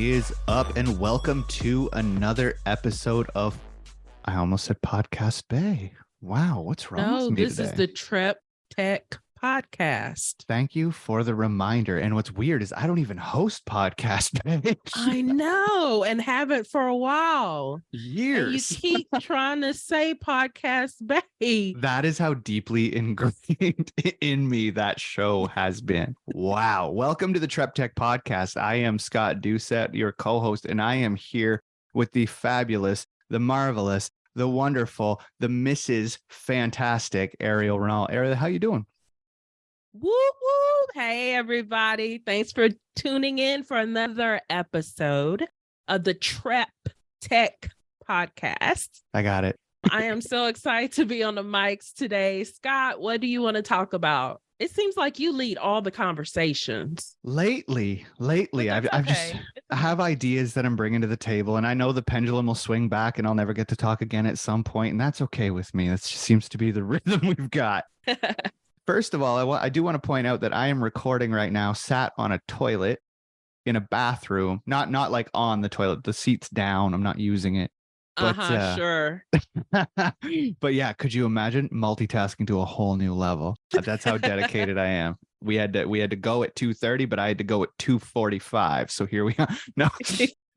is up? And welcome to another episode of, I almost said Podcast Bay. Wow, what's wrong with me this today? Is the Trep Tech Podcast. Thank you for the reminder. And what's weird is I don't even host Podcast Bay. I know, and haven't for a while. Years. And you keep trying to say Podcast Bay. That is how deeply ingrained in me that show has been. Wow. Welcome to the Trep Tech Podcast. I am Scott Doucette, your co-host, and I am here with the fabulous, the marvelous, the wonderful, the Mrs. Fantastic Airial Renal. Airial, how you doing? Woo woo. Hey, everybody. Thanks for tuning in for another episode of the Trep Tech Podcast. I got it. I am so excited to be on the mics today. Scott, what do you want to talk about? It seems like you lead all the conversations. Lately, I have ideas that I'm bringing to the table, and I know the pendulum will swing back and I'll never get to talk again at some point, and that's okay with me. That just seems to be the rhythm we've got. First of all, I do want to point out that I am recording right now, sat on a toilet in a bathroom, not like on the toilet. The seat's down. I'm not using it. But, sure. But yeah, could you imagine multitasking to a whole new level? That's how dedicated I am. We had to go at 2:30, but I had to go at 2:45. So here we are.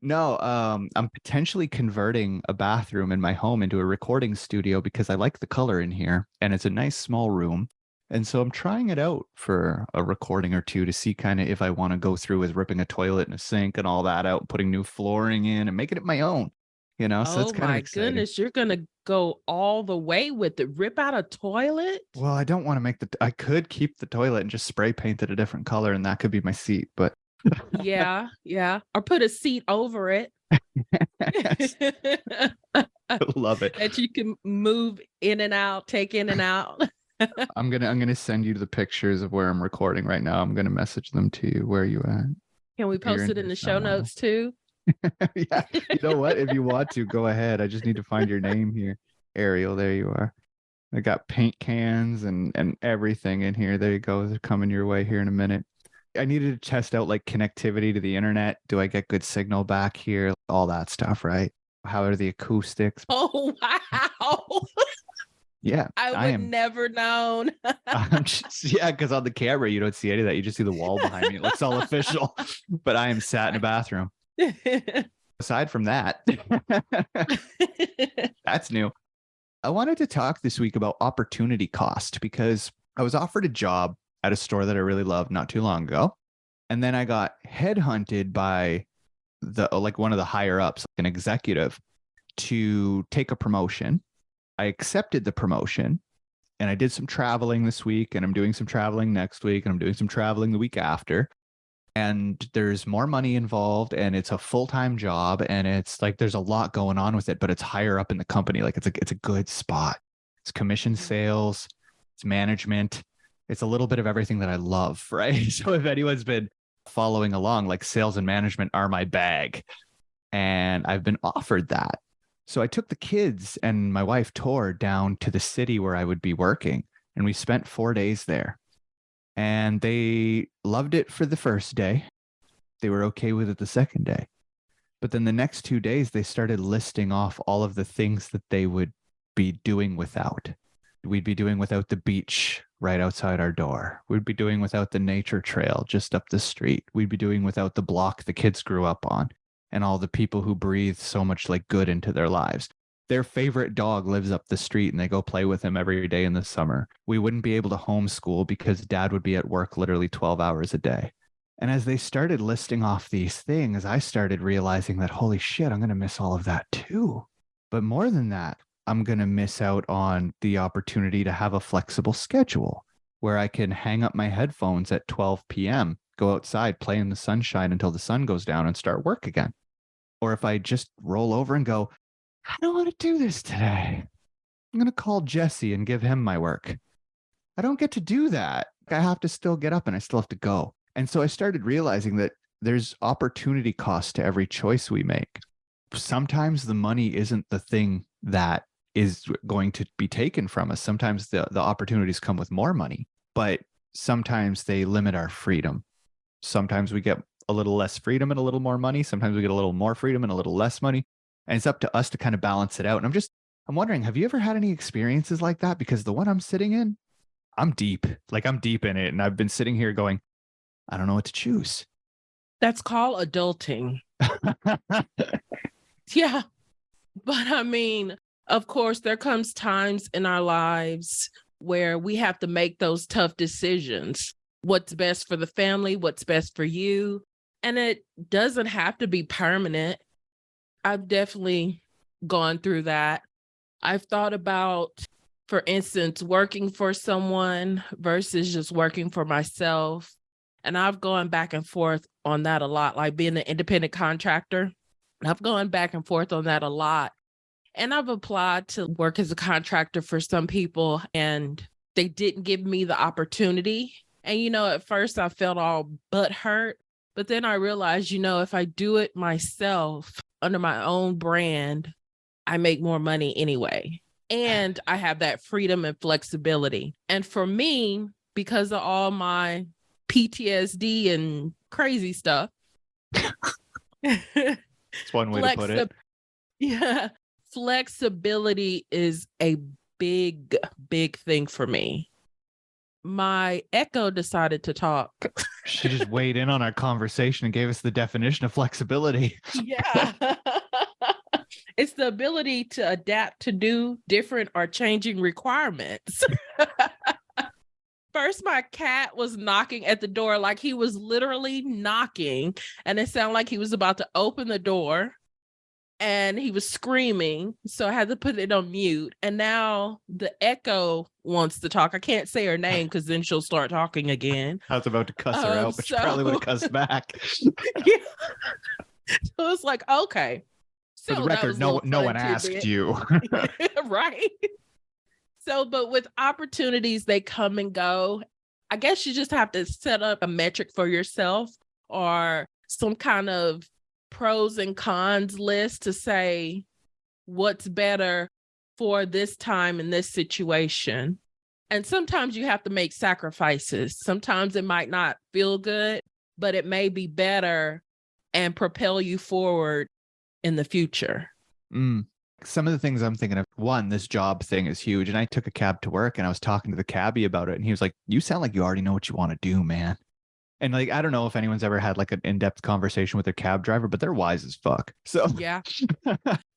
No, I'm potentially converting a bathroom in my home into a recording studio because I like the color in here, and it's a nice small room. And so I'm trying it out for a recording or two to see kind of if I want to go through with ripping a toilet and a sink and all that out, putting new flooring in and making it my own, you know? So it's kind of exciting. Goodness, you're going to go all the way with it. Rip out a toilet? Well, I don't want to make I could keep the toilet and just spray paint it a different color and that could be my seat, but. Yeah. Or put a seat over it. I love it. That you can move in and out, take in and out. I'm gonna send you the pictures of where I'm recording right now. I'm gonna message them to you. Where are you at? Can we post it in the show notes too? Yeah, you know what? If you want to, go ahead. I just need to find your name here. Airial, there you are. I got paint cans and everything in here. There you go. They're coming your way here in a minute. I needed to test out like connectivity to the internet. Do I get good signal back here? All that stuff, right? How are the acoustics? Oh, wow. Yeah, I would never known. Because on the camera, you don't see any of that. You just see the wall behind me. It looks all official, but I am sat in a bathroom. Aside from that, that's new. I wanted to talk this week about opportunity cost because I was offered a job at a store that I really loved not too long ago. And then I got headhunted by one of the higher ups, an executive, to take a promotion. I accepted the promotion and I did some traveling this week, and I'm doing some traveling next week, and I'm doing some traveling the week after. And there's more money involved, and it's a full-time job, and it's like there's a lot going on with it, but it's higher up in the company. Like it's a good spot. It's commission sales, it's management, it's a little bit of everything that I love, right? So if anyone's been following along, like sales and management are my bag, and I've been offered that. So I took the kids and my wife Tor down to the city where I would be working, and we spent 4 days there. And they loved it for the first day. They were okay with it the second day. But then the next 2 days, they started listing off all of the things that they would be doing without. We'd be doing without the beach right outside our door. We'd be doing without the nature trail just up the street. We'd be doing without the block the kids grew up on, and all the people who breathe so much like good into their lives. Their favorite dog lives up the street and they go play with him every day in the summer. We wouldn't be able to homeschool because dad would be at work literally 12 hours a day. And as they started listing off these things, I started realizing that, holy shit, I'm going to miss all of that too. But more than that, I'm going to miss out on the opportunity to have a flexible schedule where I can hang up my headphones at 12 p.m., go outside, play in the sunshine until the sun goes down and start work again. Or if I just roll over and go, I don't want to do this today, I'm going to call Jesse and give him my work. I don't get to do that. I have to still get up and I still have to go. And so I started realizing that there's opportunity cost to every choice we make. Sometimes the money isn't the thing that is going to be taken from us. Sometimes the opportunities come with more money, but sometimes they limit our freedom. Sometimes we get a little less freedom and a little more money. Sometimes we get a little more freedom and a little less money. And it's up to us to kind of balance it out. And I'm wondering, have you ever had any experiences like that? Because the one I'm sitting in, I'm deep in it. And I've been sitting here going, I don't know what to choose. That's called adulting. Yeah. But I mean, of course, there comes times in our lives where we have to make those tough decisions. What's best for the family? What's best for you? And it doesn't have to be permanent. I've definitely gone through that. I've thought about, for instance, working for someone versus just working for myself. And I've gone back and forth on that a lot, like being an independent contractor. I've gone back and forth on that a lot. And I've applied to work as a contractor for some people, and they didn't give me the opportunity. And, at first I felt all butthurt, but then I realized, if I do it myself under my own brand, I make more money anyway. And I have that freedom and flexibility. And for me, because of all my PTSD and crazy stuff, it's one way to put it. Yeah. Flexibility is a big, big thing for me. My echo decided to talk. She just weighed in on our conversation and gave us the definition of flexibility. Yeah. It's the ability to adapt to do different or changing requirements. First, my cat was knocking at the door, like he was literally knocking, and it sounded like he was about to open the door. And he was screaming, so I had to put it on mute. And now the echo wants to talk. I can't say her name because then she'll start talking again. I was about to cuss her out, but she probably would have cussed back. Yeah. So it's like, okay. So for the record, no one asked you. Right. So, but with opportunities, they come and go. I guess you just have to set up a metric for yourself or some kind of pros and cons list to say what's better for this time in this situation. And sometimes you have to make sacrifices. Sometimes it might not feel good, but it may be better and propel you forward in the future. Some of the things I'm thinking of, one, this job thing is huge. And I took a cab to work and I was talking to the cabbie about it. And he was like, you sound like you already know what you want to do, man. And like, I don't know if anyone's ever had like an in-depth conversation with their cab driver, but they're wise as fuck. So yeah,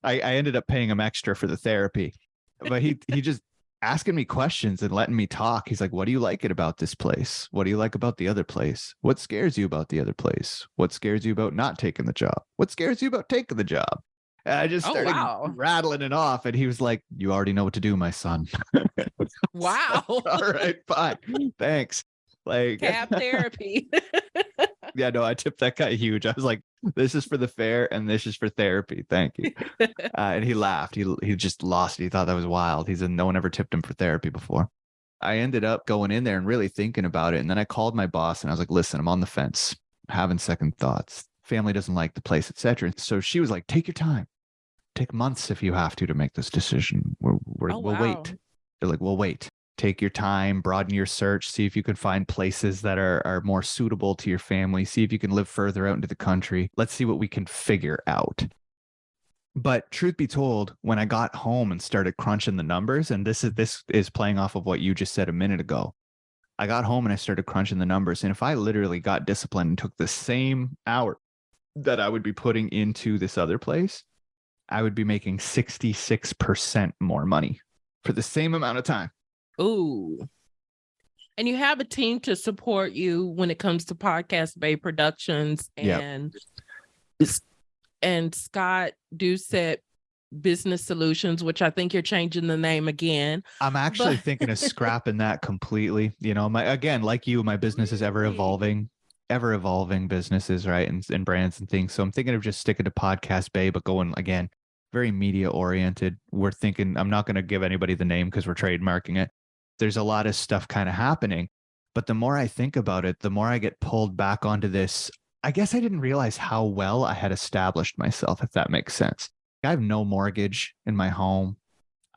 I ended up paying him extra for the therapy, but he just asking me questions and letting me talk. He's like, what do you like it about this place? What do you like about the other place? What scares you about the other place? What scares you about not taking the job? What scares you about taking the job? And I just started rattling it off. And he was like, you already know what to do, my son. Wow. So, all right, fine. Thanks. Like cab therapy. Yeah, no, I tipped that guy huge. I was like, this is for the fare and this is for therapy. Thank you. And he laughed. He just lost it. He thought that was wild. He said no one ever tipped him for therapy before. I ended up going in there and really thinking about it. And then I called my boss and I was like, listen, I'm on the fence, having second thoughts. Family doesn't like the place, etc. So she was like, take your time. Take months if you have to make this decision. We'll wait. They're like, we'll wait. Take your time, broaden your search, see if you can find places that are more suitable to your family, see if you can live further out into the country. Let's see what we can figure out. But truth be told, when I got home and started crunching the numbers, and this is playing off of what you just said a minute ago, I got home and I started crunching the numbers. And if I literally got disciplined and took the same hour that I would be putting into this other place, I would be making 66% more money for the same amount of time. Ooh. And you have a team to support you when it comes to Podcast Bay Productions and Scott Doucette Business Solutions, which I think you're changing the name again. I'm actually thinking of scrapping that completely. You know, like you, my business is ever evolving businesses, right? And brands and things. So I'm thinking of just sticking to Podcast Bay, but going again, very media oriented. We're thinking, I'm not going to give anybody the name because we're trademarking it. There's a lot of stuff kind of happening, but the more I think about it, the more I get pulled back onto this. I guess I didn't realize how well I had established myself, if that makes sense. I have no mortgage in my home.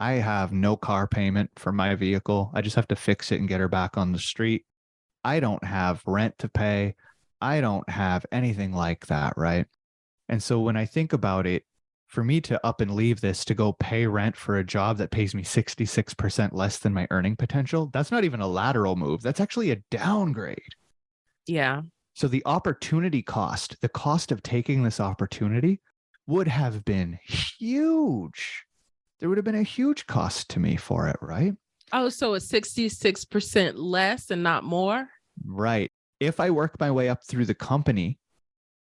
I have no car payment for my vehicle. I just have to fix it and get her back on the street. I don't have rent to pay. I don't have anything like that, right? And so when I think about it, for me to up and leave this to go pay rent for a job that pays me 66% less than my earning potential, that's not even a lateral move. That's actually a downgrade. Yeah. So the opportunity cost, the cost of taking this opportunity would have been huge. There would have been a huge cost to me for it, right? Oh, so it's 66% less and not more? Right. If I work my way up through the company,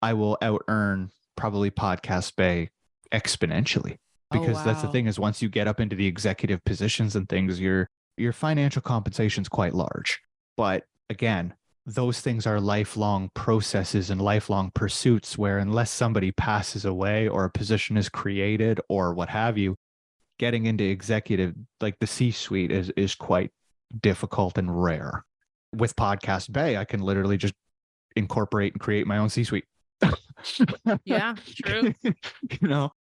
I will out earn probably Podcast Bay exponentially. Oh, Because that's the wow. thing, is once you get up into the executive positions and things, your financial compensation is quite large. But again, those things are lifelong processes and lifelong pursuits where unless somebody passes away or a position is created or what have you, getting into executive, like the C-suite is quite difficult and rare. With Podcast Bay, I can literally just incorporate and create my own C-suite. Yeah, true.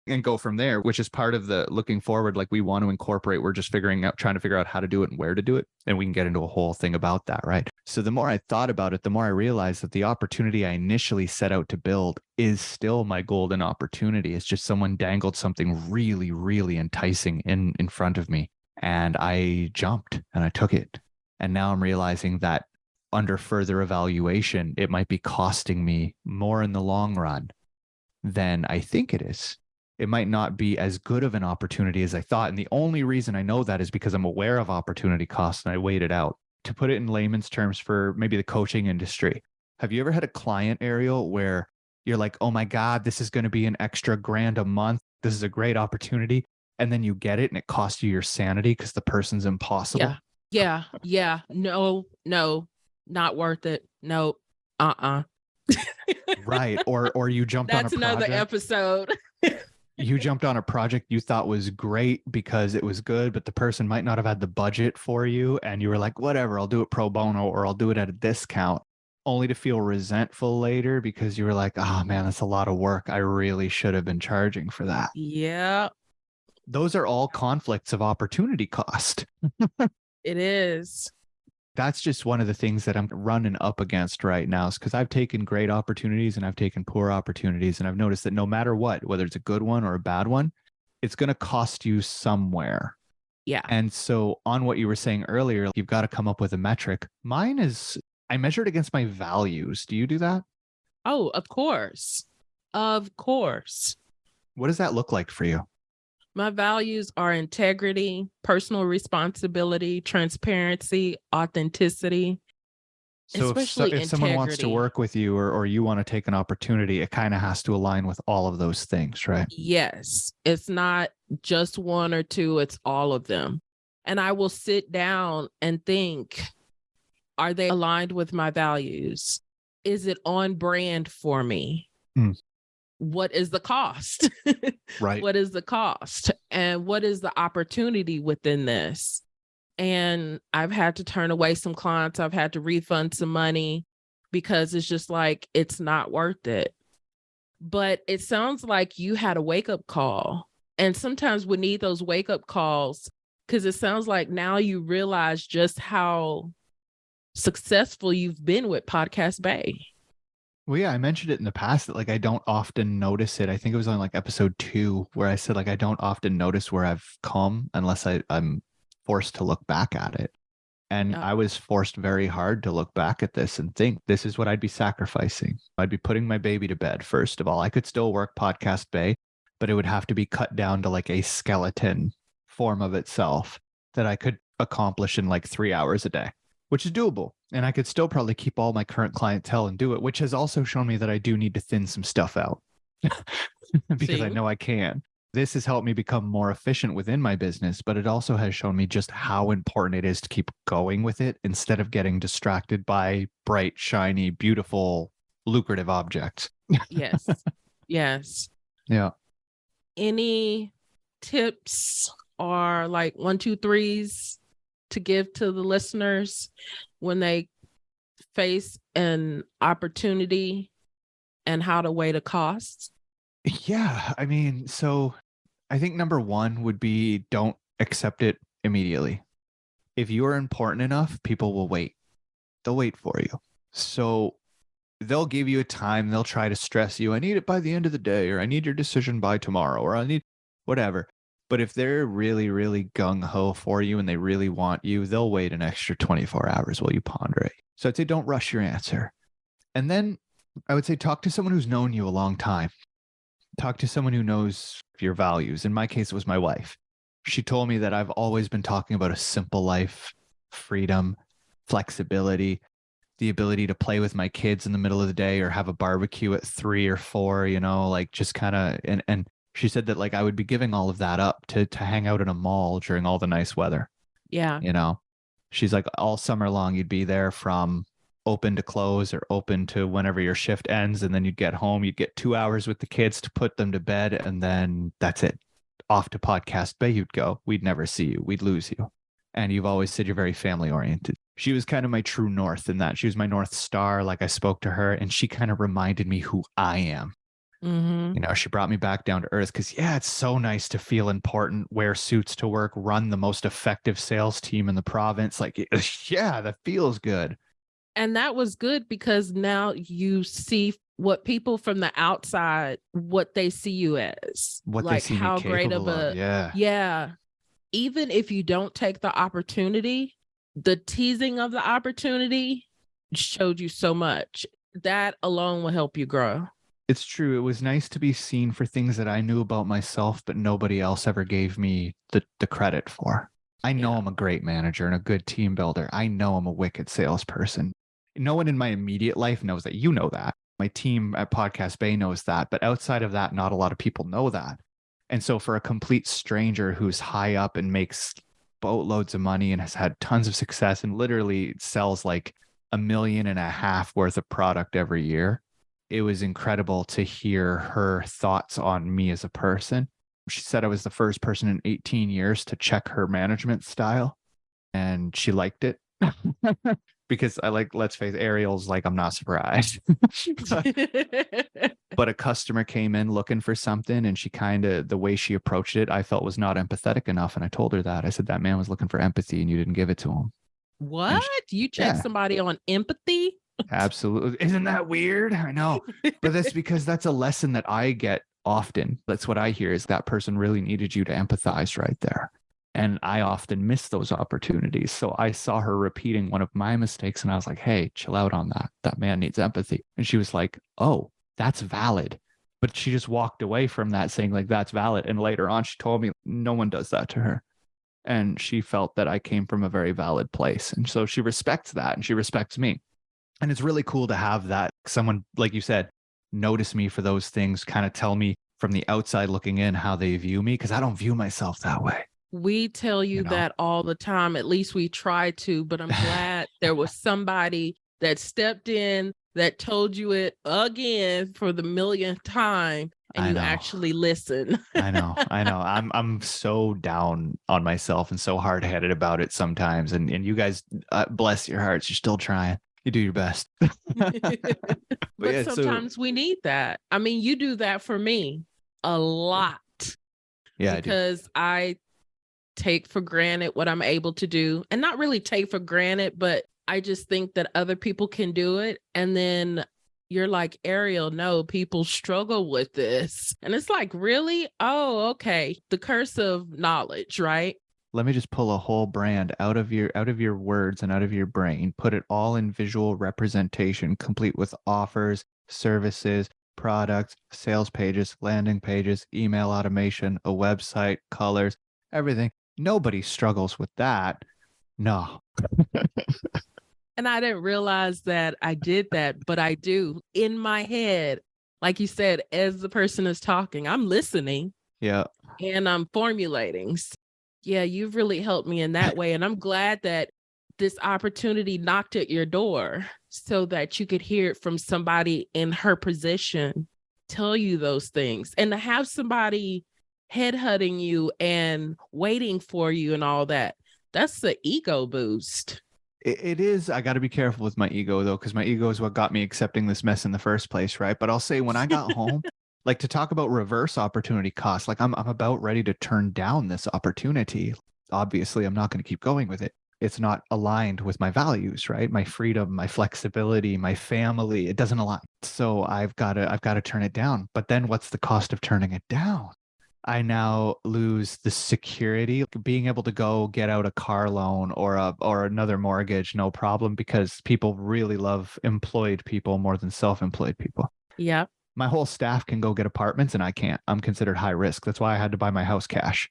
And go from there, which is part of the looking forward. Like we want to incorporate, we're just trying to figure out how to do it and where to do it. And we can get into a whole thing about that, right? So the more I thought about it, the more I realized that the opportunity I initially set out to build is still my golden opportunity. It's just someone dangled something really, really enticing in front of me. And I jumped and I took it. And now I'm realizing that under further evaluation, it might be costing me more in the long run than I think it is. It might not be as good of an opportunity as I thought. And the only reason I know that is because I'm aware of opportunity costs and I weighed it out. To put it in layman's terms for maybe the coaching industry, have you ever had a client, Airial, where you're like, oh my God, this is going to be an extra $1,000 a month. This is a great opportunity. And then you get it and it costs you your sanity because the person's impossible. Yeah. No, not worth it. No. Right. Or you jumped on a That's another project. episode. You jumped on a project you thought was great because it was good, but the person might not have had the budget for you. And you were like, whatever, I'll do it pro bono or I'll do it at a discount, only to feel resentful later because you were like, oh man, that's a lot of work. I really should have been charging for that. Yeah, Those are all conflicts of opportunity cost. it is. That's just one of the things that I'm running up against right now, is because I've taken great opportunities and I've taken poor opportunities. And I've noticed that no matter what, whether it's a good one or a bad one, it's going to cost you somewhere. Yeah. And so on what you were saying earlier, you've got to come up with a metric. Mine is, I measure it against my values. Do you do that? Oh, of course. Of course. What does that look like for you? My values are integrity, personal responsibility, transparency, authenticity. So Especially if someone wants to integrity. work with you or you want to take an opportunity, it kind of has to align with all of those things, right? Yes, it's not just one or two, it's all of them. And I will sit down and think, are they aligned with my values? Is it on brand for me? Mm. What is the cost? Right. What is the cost? And what is the opportunity within this? And I've had to turn away some clients. I've had to refund some money because it's just like, it's not worth it. But it sounds like you had a wake-up call. And sometimes we need those wake-up calls because it sounds like now you realize just how successful you've been with Podcast Bay. Well, yeah, I mentioned it in the past that like I don't often notice it. I think it was on like episode 2 where I said like I don't often notice where I've come unless I'm forced to look back at it. And Yep. I was forced very hard to look back at this and think this is what I'd be sacrificing. I'd be putting my baby to bed, first of all. I could still work Podcast Bay, but it would have to be cut down to like a skeleton form of itself that I could accomplish in like 3 hours a day, which is doable. And I could still probably keep all my current clientele and do it, which has also shown me that I do need to thin some stuff out because I See? know I can. This has helped me become more efficient within my business, but it also has shown me just how important it is to keep going with it instead of getting distracted by bright, shiny, beautiful, lucrative objects. Yes. Yes. Yeah. Any tips or like 1, 2, 3s to give to the listeners when they face an opportunity and how to weigh the costs? Yeah. I mean, so I think number one would be don't accept it immediately. If you are important enough, people will wait. They'll wait for you. So they'll give you a time. They'll try to stress you. I need it by the end of the day, or I need your decision by tomorrow, or I need whatever. But if they're really, really gung ho for you and they really want you, they'll wait an extra 24 hours while you ponder it. So I'd say don't rush your answer. And then I would say talk to someone who's known you a long time. Talk to someone who knows your values. In my case, it was my wife. She told me that I've always been talking about a simple life, freedom, flexibility, the ability to play with my kids in the middle of the day or have a barbecue at 3 or 4, like just kind of, and she said that like I would be giving all of that up to hang out in a mall during all the nice weather. Yeah. She's like, all summer long, you'd be there from open to close or open to whenever your shift ends. And then you'd get home, you'd get 2 hours with the kids to put them to bed. And then that's it. Off to Podcast Bay you'd go. We'd never see you. We'd lose you. And you've always said you're very family oriented. She was kind of my true north in that. She was my North Star. Like I spoke to her and she kind of reminded me who I am. Mm-hmm. She brought me back down to earth because, yeah, it's so nice to feel important, wear suits to work, run the most effective sales team in the province. Like, yeah, that feels good. And that was good because now you see what people from the outside, what they see you as. What like they see how me great of capable a, of. Yeah. yeah. Even if you don't take the opportunity, the teasing of the opportunity showed you so much. That alone will help you grow. It's true. It was nice to be seen for things that I knew about myself, but nobody else ever gave me the credit for. I know I'm a great manager and a good team builder. I know I'm a wicked salesperson. No one in my immediate life knows that. You know that. My team at Podcast Bay knows that. But outside of that, not a lot of people know that. And so for a complete stranger who's high up and makes boatloads of money and has had tons of success and literally sells like $1.5 million worth of product every year, it was incredible to hear her thoughts on me as a person. She said I was the first person in 18 years to check her management style, and she liked it. Because I like, let's face it, Airial's like, I'm not surprised. But a customer came in looking for something, and she kind of, the way she approached it, I felt was not empathetic enough. And I told her that. I said, that man was looking for empathy and you didn't give it to him. What? You check somebody on empathy? Absolutely. Isn't that weird? I know. But that's because that's a lesson that I get often. That's what I hear is that person really needed you to empathize right there. And I often miss those opportunities. So I saw her repeating one of my mistakes and I was like, hey, chill out on that. That man needs empathy. And she was like, oh, that's valid. But she just walked away from that saying like, that's valid. And later on, she told me no one does that to her. And she felt that I came from a very valid place. And so she respects that and she respects me. And it's really cool to have that someone, like you said, notice me for those things, kind of tell me from the outside looking in how they view me, because I don't view myself that way. We tell you that all the time. At least we try to, but I'm glad there was somebody that stepped in that told you it again for the millionth time and you actually listen. I know. I'm so down on myself and so hard-headed about it sometimes. And you guys, bless your hearts, you're still trying. You do your best. But sometimes we need that. I mean, you do that for me a lot. Yeah, because I take for granted what I'm able to do, and not really take for granted, but I just think that other people can do it. And then you're like, Airial, no, people struggle with this. And it's like, really? Oh, okay. The curse of knowledge, right? Let me just pull a whole brand out of your words and out of your brain, put it all in visual representation, complete with offers, services, products, sales pages, landing pages, email automation, a website, colors, everything. Nobody struggles with that. No. And I didn't realize that I did that, but I do in my head. Like you said, as the person is talking, I'm listening. Yeah. And I'm formulating. Yeah, you've really helped me in that way. And I'm glad that this opportunity knocked at your door so that you could hear it from somebody in her position, tell you those things. And to have somebody headhunting you and waiting for you and all that, that's the ego boost. It is. I got to be careful with my ego, though, because my ego is what got me accepting this mess in the first place, right? But I'll say when I got home, like to talk about reverse opportunity cost, like I'm about ready to turn down this opportunity. Obviously, I'm not going to keep going with it. it's not aligned with my values, right? My freedom, my flexibility, my family, it doesn't align. So I've got to turn it down. But then what's the cost of turning it down? I now lose the security, being able to go get out a car loan or another mortgage, no problem, because people really love employed people more than self-employed people. Yeah. My whole staff can go get apartments and I can't. I'm considered high risk. That's why I had to buy my house cash.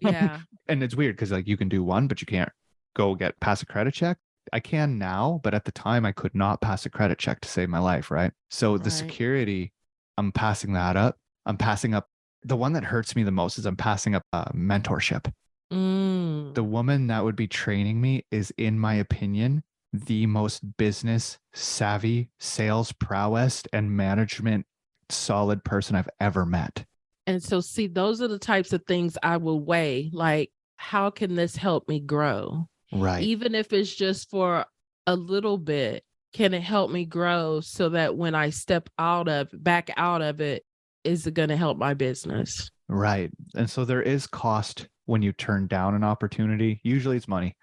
Yeah. And it's weird because like you can do one, but you can't go pass a credit check. I can now, but at the time I could not pass a credit check to save my life, right? So the security, I'm passing that up. I'm passing up. The one that hurts me the most is I'm passing up mentorship. The woman that would be training me is, in my opinion, the most business savvy, sales prowess, and management solid person I've ever met. And so, see, those are the types of things I will weigh. Like, how can this help me grow? Right. Even if it's just for a little bit, can it help me grow so that when I step back out of it, is it going to help my business? Right. And so there is cost when you turn down an opportunity. Usually it's money.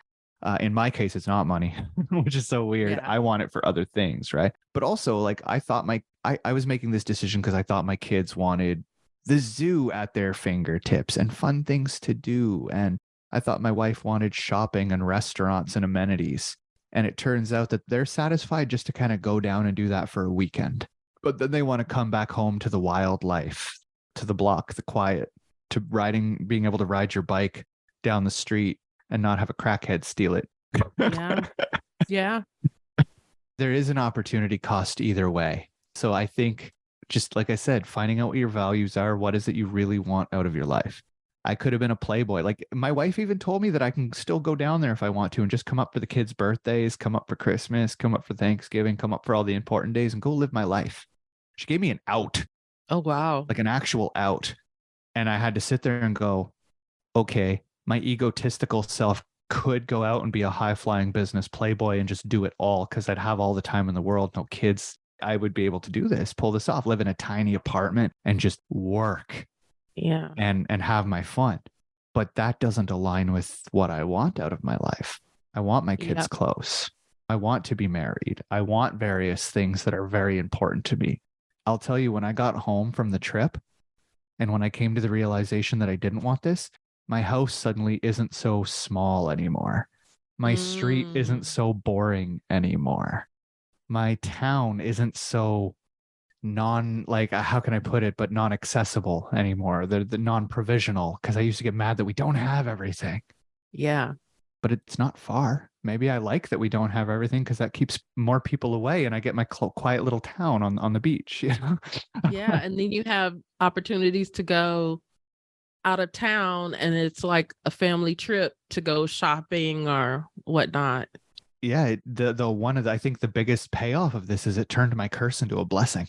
In my case, it's not money, which is so weird. Yeah. I want it for other things, right? But also, like, I thought I was making this decision because I thought my kids wanted the zoo at their fingertips and fun things to do. And I thought my wife wanted shopping and restaurants and amenities. And it turns out that they're satisfied just to kind of go down and do that for a weekend. But then they want to come back home to the wildlife, to the block, the quiet, to being able to ride your bike down the street and not have a crackhead steal it. Yeah. Yeah. There is an opportunity cost either way. So I think, just like I said, finding out what your values are, what is it you really want out of your life? I could have been a playboy. Like my wife even told me that I can still go down there if I want to and just come up for the kids' birthdays, come up for Christmas, come up for Thanksgiving, come up for all the important days and go live my life. She gave me an out. Oh, wow. Like an actual out. And I had to sit there and go, okay, my egotistical self could go out and be a high-flying business playboy and just do it all because I'd have all the time in the world, no kids. I would be able to do this, pull this off, live in a tiny apartment and just work. Yeah. And have my fun. But that doesn't align with what I want out of my life. I want my kids close. I want to be married. I want various things that are very important to me. I'll tell you, when I got home from the trip and when I came to the realization that I didn't want this, my house suddenly isn't so small anymore. My street isn't so boring anymore. My town isn't so how can I put it, but non-accessible anymore. The non-provisional, because I used to get mad that we don't have everything. Yeah. But it's not far. Maybe I like that we don't have everything because that keeps more people away and I get my quiet little town on the beach. You know? Yeah. And then you have opportunities to go out of town and it's like a family trip to go shopping or whatnot. Yeah. I think the biggest payoff of this is it turned my curse into a blessing.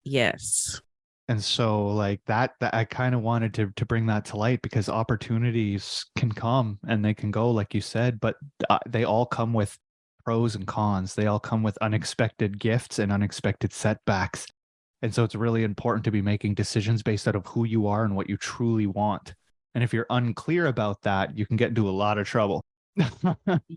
Yes. And so like that I kind of wanted to bring that to light because opportunities can come and they can go, like you said, but they all come with pros and cons. They all come with unexpected gifts and unexpected setbacks. And so it's really important to be making decisions based out of who you are and what you truly want. And if you're unclear about that, you can get into a lot of trouble.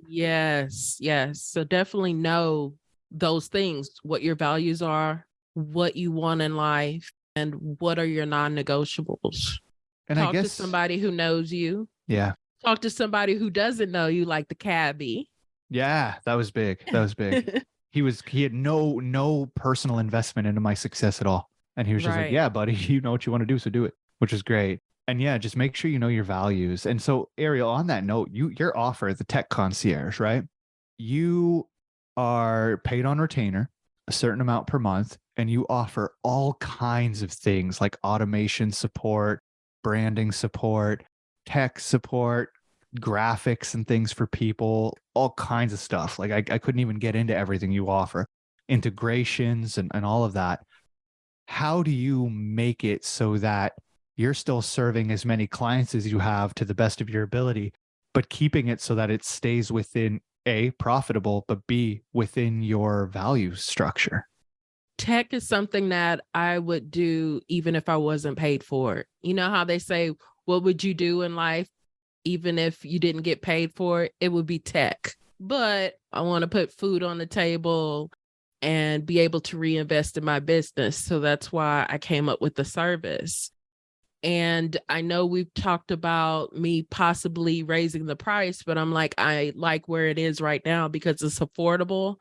Yes. Yes. So definitely know those things, what your values are, what you want in life, and what are your non-negotiables. And Talk I guess to somebody who knows you. Yeah. Talk to somebody who doesn't know you, like the cabbie. Yeah, that was big. That was big. He had no personal investment into my success at all. And he was just like, yeah, buddy, you know what you want to do, so do it, which is great. And yeah, just make sure you know your values. And so Airial, on that note, your offer, the tech concierge, right? You are paid on retainer, a certain amount per month, and you offer all kinds of things like automation support, branding support, tech support, graphics and things for people, all kinds of stuff. Like I couldn't even get into everything you offer, integrations and all of that. How do you make it so that you're still serving as many clients as you have to the best of your ability, but keeping it so that it stays within A, profitable, but B, within your value structure? Tech is something that I would do even if I wasn't paid for it. You know how they say, what would you do in life even if you didn't get paid for it, it would be tech. But I want to put food on the table and be able to reinvest in my business. So that's why I came up with the service. And I know we've talked about me possibly raising the price, but I'm like, I like where it is right now because it's affordable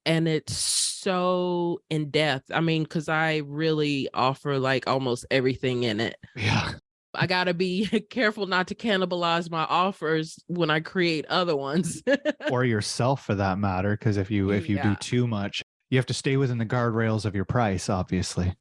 and it's so in depth. I mean, because I really offer like almost everything in it. Yeah. I got to be careful not to cannibalize my offers when I create other ones. Or yourself for that matter, because if you do Yeah. too much, you have to stay within the guardrails of your price, obviously.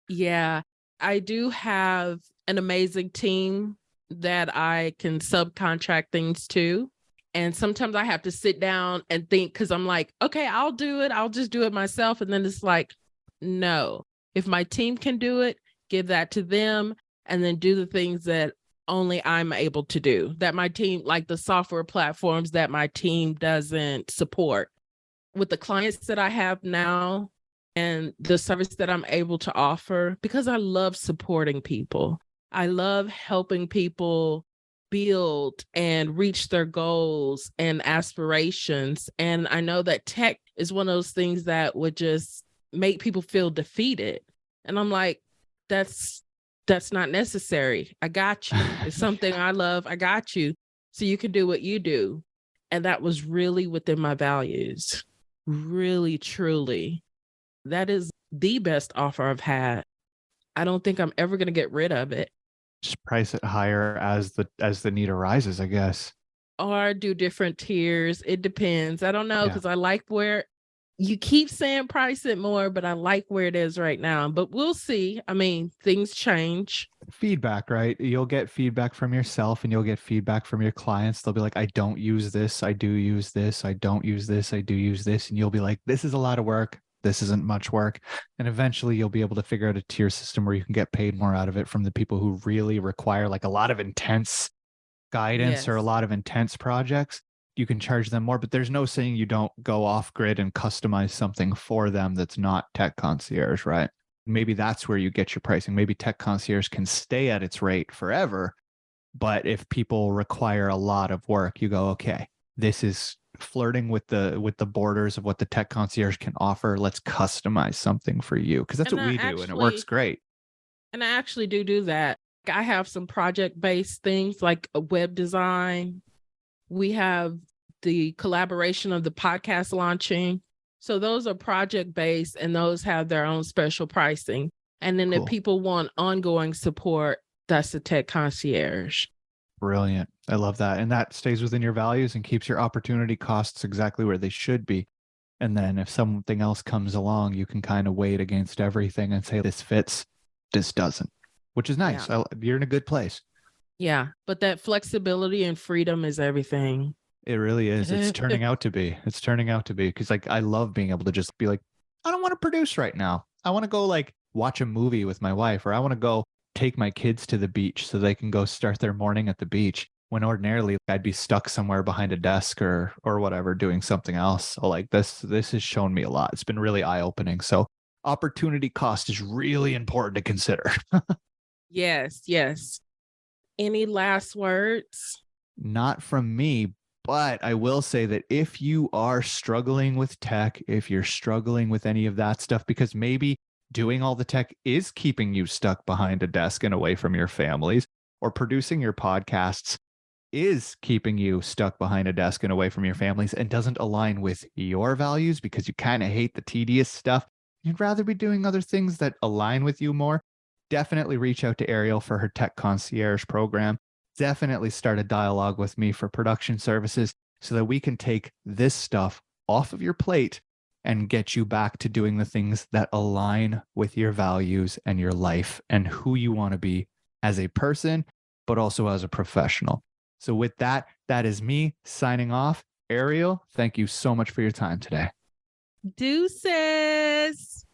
Yeah. I do have an amazing team that I can subcontract things to. And sometimes I have to sit down and think because I'm like, okay, I'll do it. I'll just do it myself. And then it's like, no, if my team can do it, give that to them and then do the things that only I'm able to do, that my team, like the software platforms that my team doesn't support. With the clients that I have now and the service that I'm able to offer, because I love supporting people. I love helping people build and reach their goals and aspirations. And I know that tech is one of those things that would just make people feel defeated. And I'm like, that's not necessary. I got you. It's something I love. I got you. So you can do what you do. And that was really within my values. Really, truly. That is the best offer I've had. I don't think I'm ever going to get rid of it. Just price it higher as the need arises, I guess. Or do different tiers. It depends. I don't know Yeah. because I like where you keep saying price it more, but I like where it is right now. But we'll see. I mean, things change. Feedback, right? You'll get feedback from yourself and you'll get feedback from your clients. They'll be like, I don't use this. I do use this. I don't use this. I do use this. And you'll be like, this is a lot of work. This isn't much work. And eventually you'll be able to figure out a tier system where you can get paid more out of it from the people who really require like a lot of intense guidance or a Yes. lot of intense projects. You can charge them more, but there's no saying you don't go off grid and customize something for them that's not Tech Concierge, right? Maybe that's where you get your pricing. Maybe Tech Concierge can stay at its rate forever, but if people require a lot of work, you go, okay, this is flirting with the borders of what the Tech Concierge can offer. Let's customize something for you, because that's And what I we do, and it works great. And I actually do that. I have some project-based things like a web design. We have the collaboration of the podcast launching. So those are project-based and those have their own special pricing. And then Cool. if people want ongoing support, that's the Tech Concierge. Brilliant. I love that. And that stays within your values and keeps your opportunity costs exactly where they should be. And then if something else comes along, you can kind of weigh it against everything and say, this fits, this doesn't, which is nice. Yeah. You're in a good place. Yeah. But that flexibility and freedom is everything. It really is. It's turning out to be. It's turning out to be. Because like I love being able to just be like, I don't want to produce right now. I want to go like watch a movie with my wife, or I want to go take my kids to the beach so they can go start their morning at the beach, when ordinarily I'd be stuck somewhere behind a desk or whatever doing something else. So like this has shown me a lot. It's been really eye-opening. So opportunity cost is really important to consider. Yes. Yes. Any last words? Not from me, but I will say that if you are struggling with tech, if you're struggling with any of that stuff, because maybe doing all the tech is keeping you stuck behind a desk and away from your families, or producing your podcasts is keeping you stuck behind a desk and away from your families and doesn't align with your values because you kind of hate the tedious stuff, you'd rather be doing other things that align with you more, definitely reach out to Airial for her Tech Concierge program. Definitely start a dialogue with me for production services so that we can take this stuff off of your plate and get you back to doing the things that align with your values and your life and who you want to be as a person, but also as a professional. So with that, that is me signing off. Airial, thank you so much for your time today. Deuces.